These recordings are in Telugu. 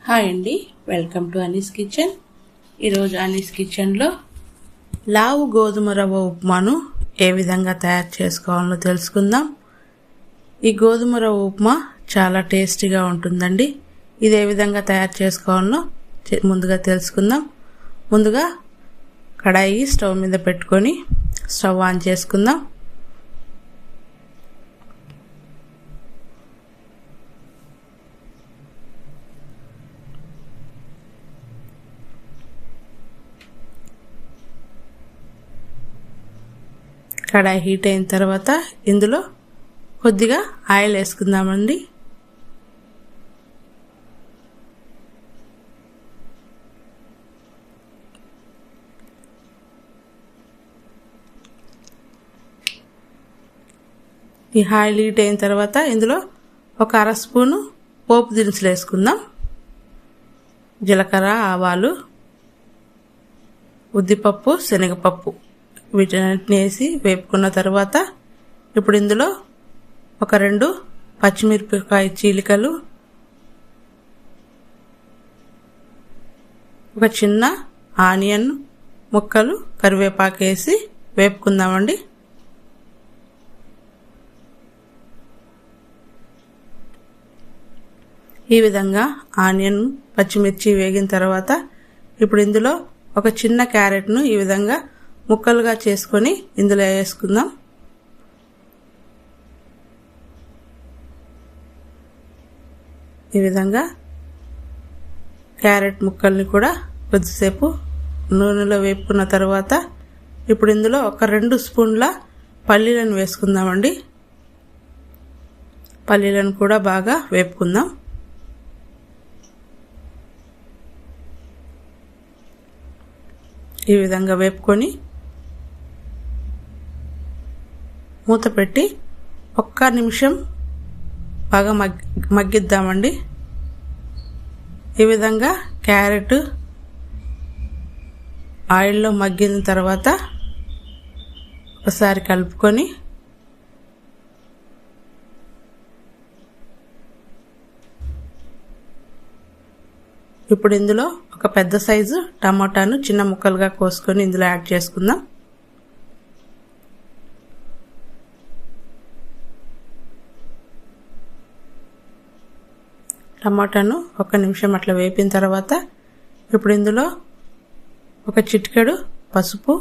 హాయ్ అండి, వెల్కమ్ టు అనీస్ కిచెన్. ఈరోజు అనీస్ కిచెన్లో లావు గోధుమ రవ్వ ఉప్మాను ఏ విధంగా తయారు చేసుకోవాలో తెలుసుకుందాం. ఈ గోధుమ రవ్వ ఉప్మా చాలా టేస్టీగా ఉంటుందండి. ఇది ఏ విధంగా తయారు చేసుకోవాలో ముందుగా తెలుసుకుందాం. ముందుగా కడాయి స్టవ్ మీద పెట్టుకొని స్టవ్ ఆన్ చేసుకుందాం. కడాయి హీట్ అయిన తర్వాత ఇందులో కొద్దిగా ఆయిల్ వేసుకుందామండి. ఈ ఆయిల్ హీట్ అయిన తర్వాత ఇందులో ఒక అర స్పూను పోపు దినుసులు వేసుకుందాం. జీలకర్ర, ఆవాలు, ఉద్దిపప్పు, శనగపప్పు వీటన్నిటిని వేసి వేపుకున్న తర్వాత ఇప్పుడు ఇందులో ఒక 2 పచ్చిమిరపకాయ చీలికలు, ఒక చిన్న ఆనియన్ ముక్కలు, కరివేపాకు వేసి వేపుకుందామండి. ఈ విధంగా ఆనియన్, పచ్చిమిర్చి వేగిన తర్వాత ఇప్పుడు ఇందులో ఒక చిన్న క్యారెట్ను ఈ విధంగా ముక్కలుగా చేసుకొని ఇందులో వేసుకుందాం. ఈ విధంగా క్యారెట్ ముక్కల్ని కూడా కొద్దిసేపు నూనెలో వేపుకున్న తర్వాత ఇప్పుడు ఇందులో ఒక 2 స్పూన్ల పల్లీలను వేసుకుందామండి. పల్లీలను కూడా బాగా వేపుకుందాం. ఈ విధంగా వేపుకొని మూత పెట్టి 1 నిమిషం బాగా మగ్గిద్దామండి. ఈ విధంగా క్యారెట్ ఆయిల్లో మగ్గిన తర్వాత ఒకసారి కలుపుకొని ఇప్పుడు ఇందులో ఒక పెద్ద సైజు టమాటాను చిన్న ముక్కలుగా కోసుకొని ఇందులో యాడ్ చేసుకుందాం. టమాటాను 1 నిమిషం అట్లా వేపిన తర్వాత ఇప్పుడు ఇందులో ఒక చిటికెడు పసుపు,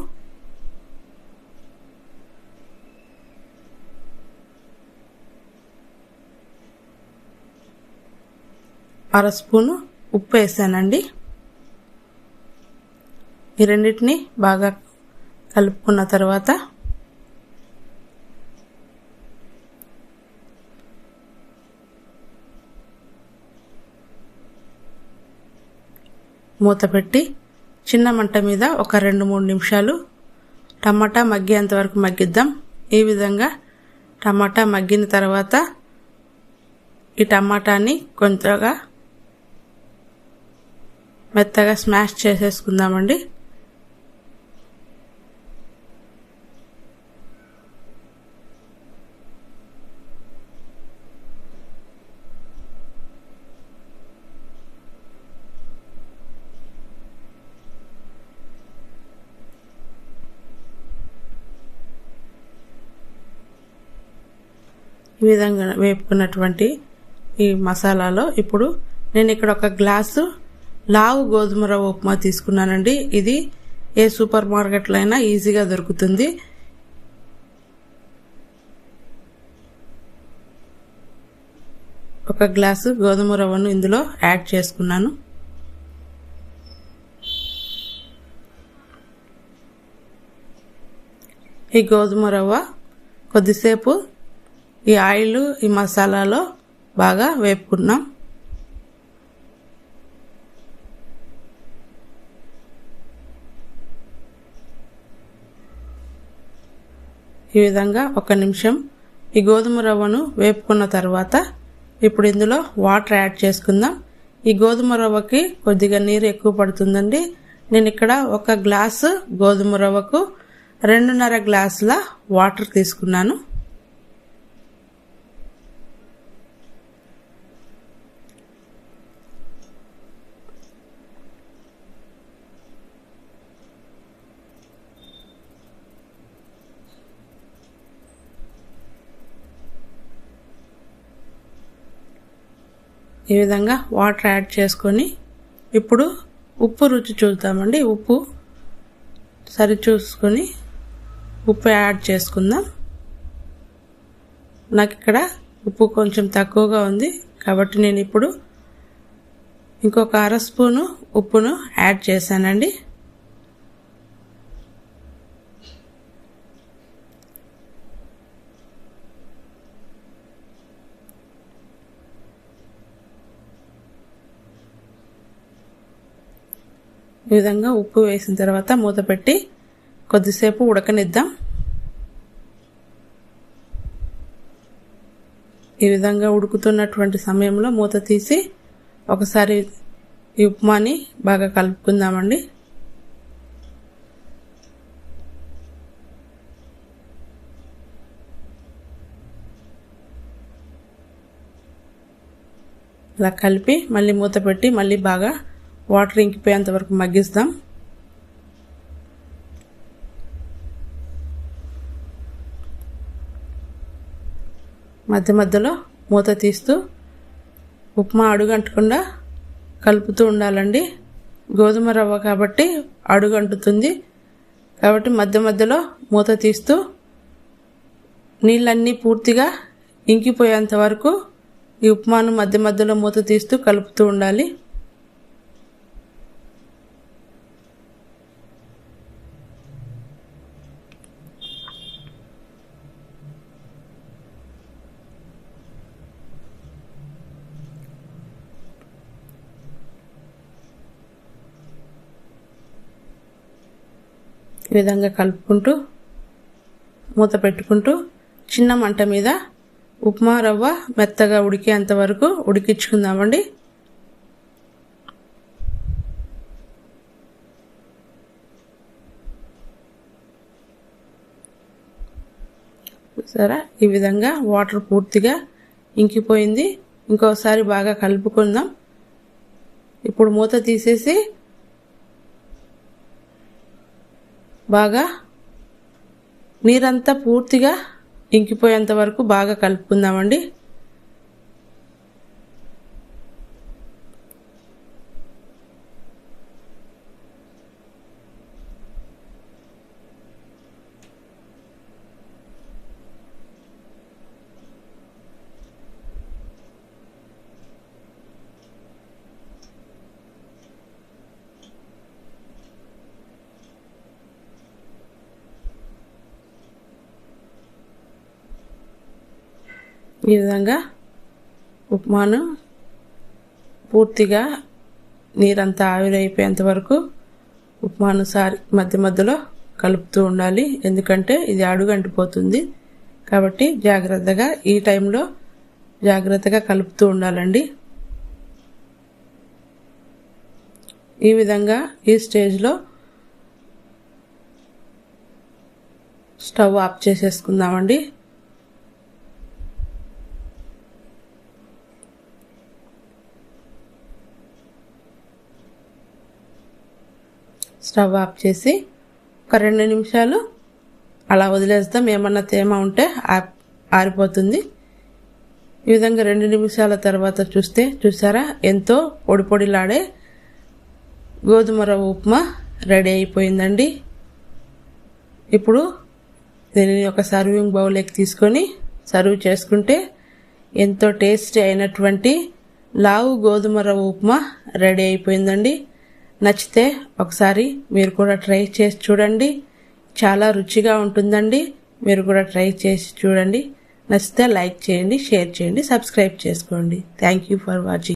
అర స్పూను ఉప్పు వేసానండి. ఈ రెండింటిని బాగా కలుపుకున్న తర్వాత మూత పెట్టి చిన్న మంట మీద ఒక 2-3 నిమిషాలు టమాటా మగ్గేంత వరకు మగ్గిద్దాం. ఈ విధంగా టమాటా మగ్గిన తర్వాత ఈ టమాటాని కొంచెంగా మెత్తగా స్మాష్ చేసేసుకుందామండి. ఈ విధంగా వేపుకున్నటువంటి ఈ మసాలాలో ఇప్పుడు నేను ఇక్కడ ఒక గ్లాసు లావు గోధుమ రవ్వ ఉప్మా తీసుకున్నానండి. ఇది ఏ సూపర్ మార్కెట్లో అయినా ఈజీగా దొరుకుతుంది. ఒక గ్లాసు గోధుమ రవ్వను ఇందులో యాడ్ చేసుకున్నాను. ఈ గోధుమ రవ్వ కొద్దిసేపు ఈ ఆయిల్, ఈ మసాలాలో బాగా వేపుకున్నాం. ఈ విధంగా 1 నిమిషం ఈ గోధుమ రవ్వను వేపుకున్న తర్వాత ఇప్పుడు ఇందులో వాటర్ యాడ్ చేసుకుందాం. ఈ గోధుమ రవ్వకి కొద్దిగా నీరు ఎక్కువ పడుతుందండి. నేను ఇక్కడ 1 గ్లాసు గోధుమ రవ్వకు 2.5 గ్లాసుల వాటర్ తీసుకున్నాను. ఈ విధంగా వాటర్ యాడ్ చేసుకొని ఇప్పుడు ఉప్పు రుచి చూద్దామండి. ఉప్పు సరి చూసుకొని ఉప్పు యాడ్ చేసుకుందాం. నాకు ఇక్కడ ఉప్పు కొంచెం తక్కువగా ఉంది కాబట్టి నేను ఇప్పుడు ఇంకొక 1/2 స్పూను ఉప్పును యాడ్ చేశానండి. ఈ విధంగా ఉప్పు వేసిన తర్వాత మూత పెట్టి కొద్దిసేపు ఉడకనిద్దాం. ఈ విధంగా ఉడుకుతున్నటువంటి సమయంలో మూత తీసి ఒకసారి ఈ ఉప్మాని బాగా కలుపుకుందామండి. ఇలా కలిపి మళ్ళీ మూత పెట్టి మళ్ళీ బాగా వాటర్ ఇంకిపోయేంత వరకు మగ్గిస్తాం. మధ్య మధ్యలో మూత తీస్తూ ఉప్మా అడుగంటకుండా కలుపుతూ ఉండాలండి. గోధుమ రవ్వ కాబట్టి అడుగంటుతుంది కాబట్టి మధ్య మధ్యలో మూత తీస్తూ నీళ్ళన్నీ పూర్తిగా ఇంకిపోయేంత వరకు ఈ ఉప్మాను మధ్య మధ్యలో మూత తీస్తూ కలుపుతూ ఉండాలి. ఈ విధంగా కలుపుకుంటూ మూత పెట్టుకుంటూ చిన్న మంట మీద ఉప్మా రవ్వ మెత్తగా ఉడికేంత వరకు ఉడికించుకుందామండి. సరే, ఈ విధంగా వాటర్ పూర్తిగా ఇంకిపోయింది. ఇంకోసారి బాగా కలుపుకుందాం. ఇప్పుడు మూత తీసేసి బాగా నీరంతా పూర్తిగా ఇంకిపోయేంత వరకు బాగా కలుపుకుందామండి. ఈ విధంగా ఉప్మాను పూర్తిగా నీరంతా ఆవిరైపోయేంత వరకు ఉప్మాను మధ్య మధ్యలో కలుపుతూ ఉండాలి. ఎందుకంటే ఇది అడుగంటిపోతుంది కాబట్టి జాగ్రత్తగా ఈ టైంలో జాగ్రత్తగా కలుపుతూ ఉండాలండి. ఈ విధంగా ఈ స్టేజ్లో స్టవ్ ఆఫ్ చేసేసుకుందామండి. స్టవ్ ఆఫ్ చేసి ఒక 2 నిమిషాలు అలా వదిలేస్తాం. ఏమన్నా తేమ ఉంటే ఆరిపోతుంది. ఈ విధంగా 2 నిమిషాల తర్వాత చూసారా ఎంతో పొడి పొడిలాడే గోధుమ రవ్వ ఉప్మా రెడీ అయిపోయిందండి. ఇప్పుడు దీనిని ఒక సర్వింగ్ బౌల్లోకి తీసుకొని సర్వ్ చేసుకుంటే ఎంతో టేస్టీ అయినటువంటి లావు గోధుమ రవ్వ ఉప్మా రెడీ అయిపోయిందండి. నచ్చితే ఒకసారి మీరు కూడా ట్రై చేసి చూడండి. చాలా రుచిగా ఉంటుందండి. మీరు కూడా ట్రై చేసి చూడండి. నచ్చితే లైక్ చేయండి, షేర్ చేయండి, సబ్స్క్రైబ్ చేసుకోండి. Thank you for watching.